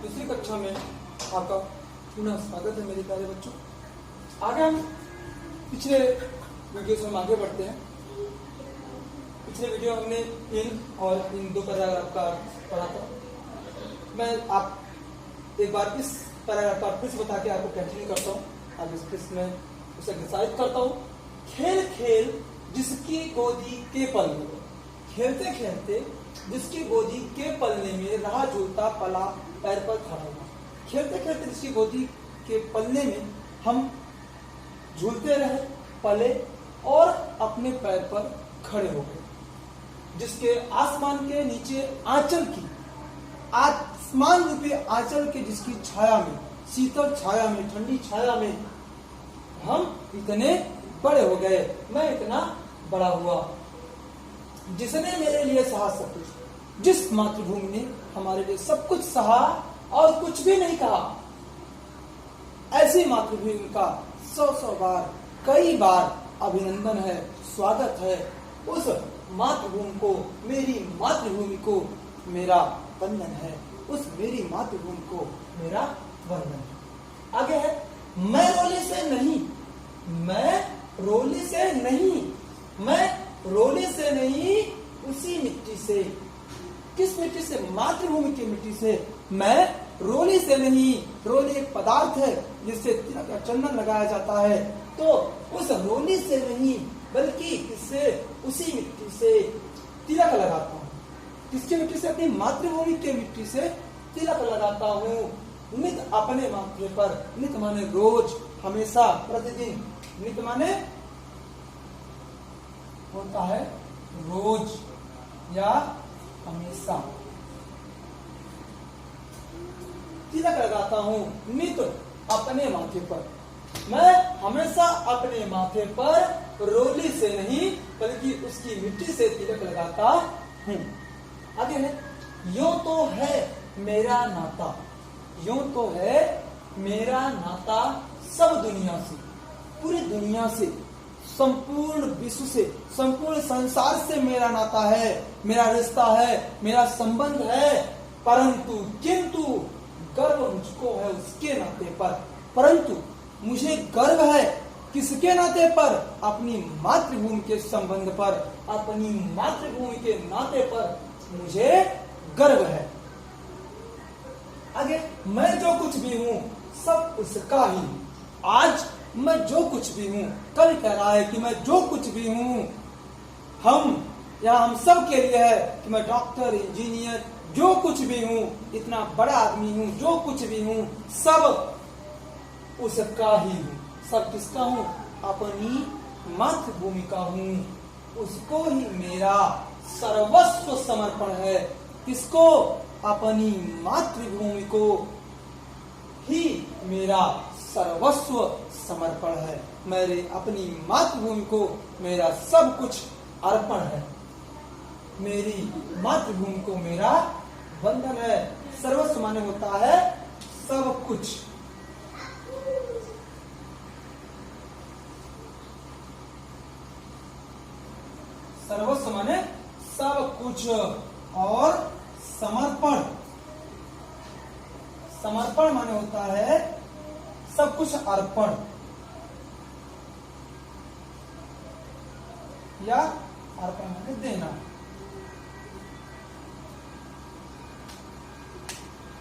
दूसरी कक्षा में आपका पुनः स्वागत है मेरे प्यारे बच्चों। आगे हम पिछले वीडियो से हम आगे बढ़ते हैं। पिछले वीडियो हमने इन और इन दो पैराग्राफ का पढ़ा था। मैं आप एक बार इस पैराग्राफ का फिर से बता के आपको कंटिन्यू करता हूँ। अब इस में उसे डिसाइड करता हूँ। खेल खेल जिसकी गोदी के पलने में, खेलते खेलते जिसकी गोदी के पलने में राह झूलता पला पैर पर खड़ा हुआ। खेलते खेलते जिसकी गोदी के पलने में हम झूलते रहे, पले और अपने पैर पर खड़े हो गए। जिसके आसमान के नीचे आंचल की, आसमान रूपी आंचल के जिसकी छाया में, शीतल छाया में, ठंडी छाया में हम इतने बड़े हो गए, मैं इतना बड़ा हुआ। जिसने मेरे लिए सहा सब कुछ, जिस मातृभूमि ने हमारे लिए सब कुछ सहा और कुछ भी नहीं कहा, ऐसी मातृभूमि का 100 बार, कई बार अभिनंदन है, स्वागत है। उस मातृभूमि को, मेरी मातृभूमि को मेरा वंदन है। उस मेरी मातृभूमि को मेरा वंदन है। आगे है, मैं रोली से नहीं, मैं रोली से नहीं, मैं रोली से नहीं, उसी मिट्टी से। किस मिट्टी से? मातृभूमि की मिट्टी से। मैं रोली से नहीं, रोली एक पदार्थ है जिससे तिलक या चंदन लगाया जाता है, तो उस रोली से नहीं बल्कि इससे, उसी मिट्टी से तिलक लगाता हूँ। किसकी मिट्टी से? अपनी मातृभूमि की मिट्टी से तिलक लगाता हूँ। नित अपने माथे पर, नित माने रोज, हमेशा, प्रतिदिन। नित माने होता है रोज या हमेशा। तिलक लगाता हूँ नित अपने माथे पर। मैं हमेशा अपने माथे पर रोली से नहीं बल्कि उसकी मिट्टी से तिलक लगाता हूँ। आगे है, यूं तो है मेरा नाता, यूं तो है मेरा नाता सब दुनिया से, पूरी दुनिया से, संपूर्ण विश्व से, संपूर्ण संसार से मेरा नाता है, मेरा रिश्ता है, मेरा संबंध है। परंतु किंतु गर्व मुझको है उसके नाते पर। परंतु मुझे गर्व है किसके नाते पर? अपनी मातृभूमि के संबंध पर, अपनी मातृभूमि के नाते पर मुझे गर्व है। आगे, मैं जो कुछ भी हूँ सब उसका ही। आज मैं जो कुछ भी हूँ, कल कह रहा है कि मैं जो कुछ भी हूँ, हम सब के लिए है कि मैं डॉक्टर, इंजीनियर, जो कुछ भी हूँ, इतना बड़ा आदमी हूँ, जो कुछ भी हूँ, सब उसका ही हूँ। सब किसका हूँ? अपनी मातृभूमि का हूँ। उसको ही मेरा सर्वस्व समर्पण है। किसको? अपनी मातृभूमि को ही मेरा सर्वस्व समर्पण है। मेरे अपनी मातृभूमि को मेरा सब कुछ अर्पण है। मेरी मातृभूमि को मेरा वंदन है। सर्वस्व माने होता है सब कुछ। सर्वस्व माने सब कुछ। और समर्पण, समर्पण माने होता है सब कुछ अर्पण या अर्पण माने देना।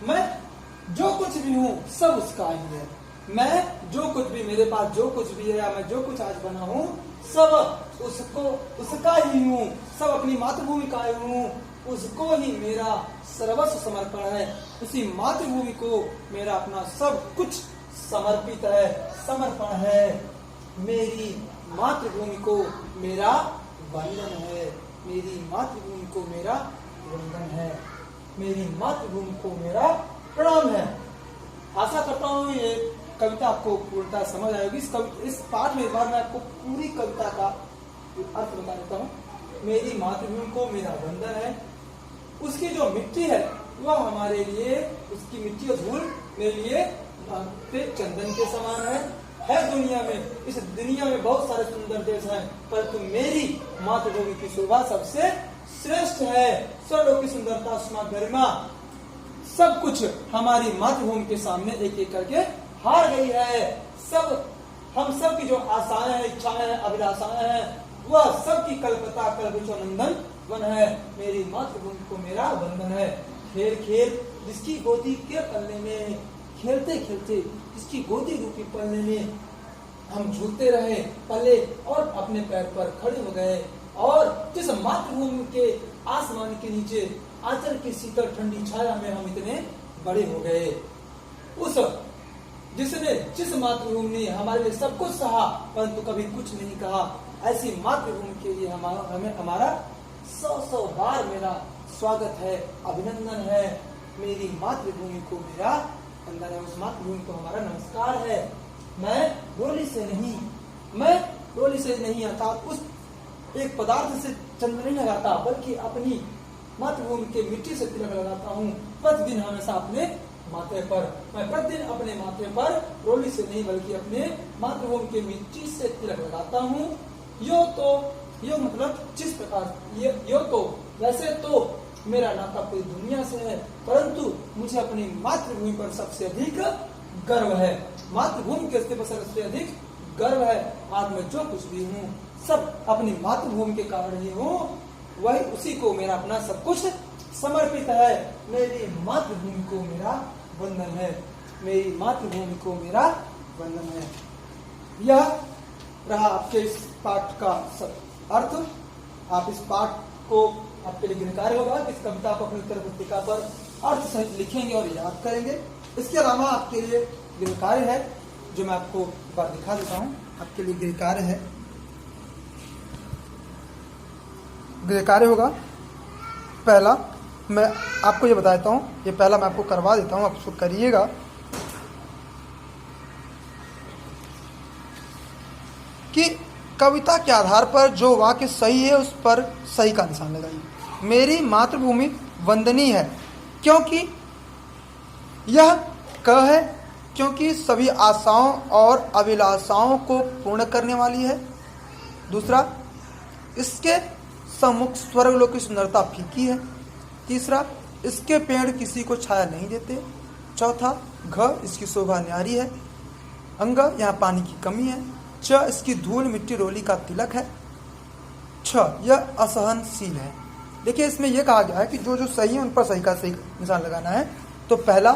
मैं जो कुछ भी हूं सब उसका ही है। मैं जो कुछ भी, मेरे पास जो कुछ भी है या मैं जो कुछ आज बना हूं सब उसका ही हूं। सब अपनी मातृभूमि का ही हूं। उसको ही मेरा सर्वस्व समर्पण है। उसी मातृभूमि को मेरा अपना सब कुछ समर्पित है, समर्पण है। मेरी मातृभूमि को मेरा वंदन है। मेरी मातृभूमि को मेरा वंदन है। मेरी मातृभूमि को मेरा प्रणाम है। आशा करता हूँ ये कविता आपको पूर्णतः समझ आएगी। इस पाठ में एक बार मैं आपको पूरी कविता का अर्थ बता देता हूँ। मेरी मातृभूमि को मेरा वंदन है। उसकी जो मिट्टी है वह हमारे लिए, उसकी मिट्टी और धूल मेरे लिए चंदन के समान है दुनिया में। इस दुनिया में बहुत सारे सुंदर देश हैं, परंतु मेरी मातृभूमि की शोभा सबसे श्रेष्ठ है। स्वर्णों की सुंदरता, गरिमा सब कुछ हमारी मातृभूमि के सामने एक एक करके हार गई है। सब हम सब की जो आशाएं हैं, इच्छाएं हैं, अभिलाषाएं हैं, वह सब की कल्पता कल्पचनंदन वन है। मेरी मातृभूमि को मेरा वंदन है। खेल खेल जिसकी गोदी के पलने में, खेलते खेलते जिसकी गोदी रूपी पलने में हम झूलते रहे, पले और अपने पैर पर खड़े हो गए, और जिस मातृभूमि के आसमान के नीचे आंचल की शीतल ठंडी छाया में हम इतने बड़े हो गए, उस जिस मातृभूमि ने हमारे लिए सब कुछ सहा परंतु कभी कुछ नहीं कहा, ऐसी मातृभूमि के लिए हमारा 100 बार मेरा स्वागत है, अभिनंदन है। मेरी मातृभूमि को मेरा वंदन है। उस मातृभूमि को हमारा नमस्कार है। मैं रोली से नहीं अर्थात उस एक पदार्थ से चंद्र नहीं लगाता, बल्कि अपनी मातृभूमि के मिट्टी से तिलक लगाता हूँ प्रतिदिन, हमेशा अपने माथे पर। मैं प्रतिदिन अपने माथे पर रोली से नहीं बल्कि अपने मातृभूमि के मिट्टी से तिलक लगाता हूँ। यो मतलब जिस प्रकार यो तो वैसे तो मेरा नाता पूरी दुनिया से है, परंतु मुझे अपनी मातृभूमि पर सबसे अधिक गर्व है। मातृभूमि के अस्तित्व पर सबसे अधिक गर्व है। आज मैं जो कुछ भी हूँ सब अपनी मातृभूमि के कारण ही हूँ, वही उसी को मेरा अपना सब कुछ समर्पित है। मेरी मातृभूमि को मेरा वंदन है। मेरी मातृभूमि को मेरा वंदन है। यह रहा आपके इस पाठ का सब अर्थ। आप इस पाठ को आपके लिए गृहकार्य होगा कि इस कविता को अपनी उत्तर पुस्तिका पर अर्थ सहित लिखेंगे और याद करेंगे। इसके अलावा आपके लिए गृहकार्य है जो मैं आपको एक बार दिखा देता हूँ। आपके लिए गृहकार्य है, गृहकार्य होगा पहला। मैं आपको ये बताता हूँ, ये पहला मैं आपको करवा देता हूँ, आप उसको करिएगा। कि कविता के आधार पर जो वाक्य सही है उस पर सही का निशान लगाइए। मेरी मातृभूमि वंदनीय है क्योंकि यह क है, क्योंकि सभी आशाओं और अभिलाषाओं को पूर्ण करने वाली है। दूसरा, इसके सम्मुख स्वर्गलोक की सुंदरता फीकी है। तीसरा, इसके पेड़ किसी को छाया नहीं देते। चौथा, घ इसकी शोभा न्यारी है। अंग यहाँ पानी की कमी है। च इसकी धूल मिट्टी रोली का तिलक है। छ यह असहनशील है। देखिए इसमें यह कहा गया है कि जो जो सही है उन पर सही का सही निशान लगाना है। तो पहला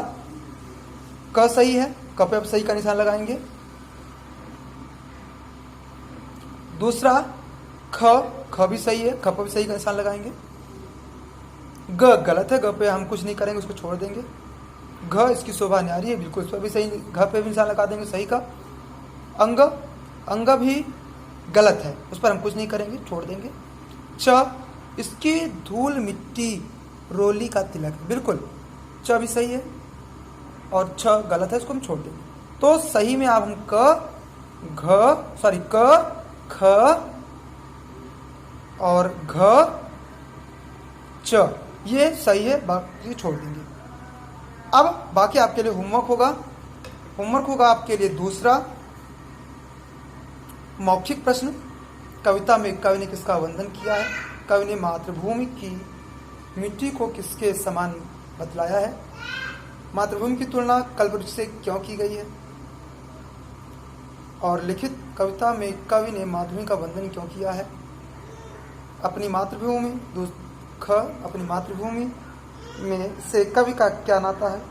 क सही है, क पे आप सही का निशान लगाएंगे। दूसरा ख भी सही है, ख पे भी सही का निशान लगाएंगे। ग गलत है, ग पे हम कुछ नहीं करेंगे, उसको छोड़ देंगे। घ इसकी शोभा न्यारी है, बिल्कुल इस पर भी सही, घ पे भी निशान लगा देंगे सही का। अंग भी गलत है, उस पर हम कुछ नहीं करेंगे, छोड़ देंगे। च इसकी धूल मिट्टी रोली का तिलक, बिल्कुल च भी सही है और छ गलत है, इसको हम छोड़ देंगे। तो सही में आप हम क ख और घ च ये सही है, बाकी छोड़ देंगे। अब बाकी आपके लिए होमवर्क होगा आपके लिए दूसरा मौखिक प्रश्न। कविता में कवि ने किसका वंदन किया है? कवि ने मातृभूमि की मिट्टी को किसके समान बतलाया है? मातृभूमि की तुलना कल्पवृक्ष से क्यों की गई है? और लिखित कविता में कवि ने मातृभूमि का वंदन क्यों किया है? अपनी मातृभूमि अपनी मातृभूमि में से कवि का क्या नाता है?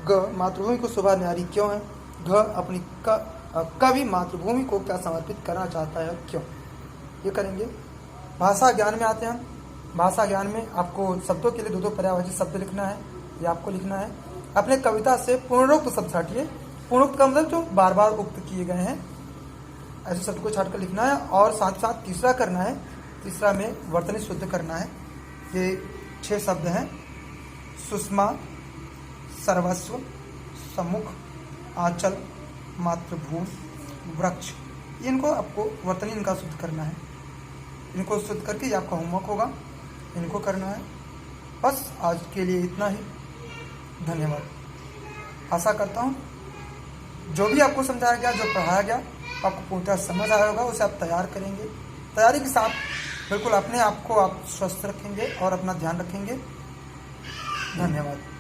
ग मातृभूमि को शोभा न्यारी क्यों है? घ अपनी कवि मातृभूमि को क्या समर्पित करना चाहता है, क्यों? ये करेंगे। भाषा ज्ञान में आते हैं। भाषा ज्ञान में आपको शब्दों के लिए दो पर्यायवाची शब्द लिखना है, ये आपको लिखना है। अपने कविता से पूर्णोक्त शब्द छाटिए। पूर्णोक्त का मतलब जो बार बार उक्त किए गए हैं, ऐसे शब्द को छाट कर लिखना है। और साथ साथ तीसरा करना है, तीसरा में वर्तनी शुद्ध करना है। ये 6 शब्द हैं: सुषमा, सर्वस्व, सम्मुख, आंचल, मातृभूमि, वृक्ष। इनको आपको वर्तनी इनका शुद्ध करना है। इनको शुद्ध करके ये आपका होमवर्क होगा, इनको करना है। बस आज के लिए इतना ही। धन्यवाद। आशा करता हूँ जो भी आपको समझाया गया, जो पढ़ाया गया, आपको पूर्णतः समझ आया होगा। उसे आप तैयार करेंगे। तैयारी के साथ बिल्कुल अपने आप को आप स्वस्थ रखेंगे और अपना ध्यान रखेंगे। धन्यवाद।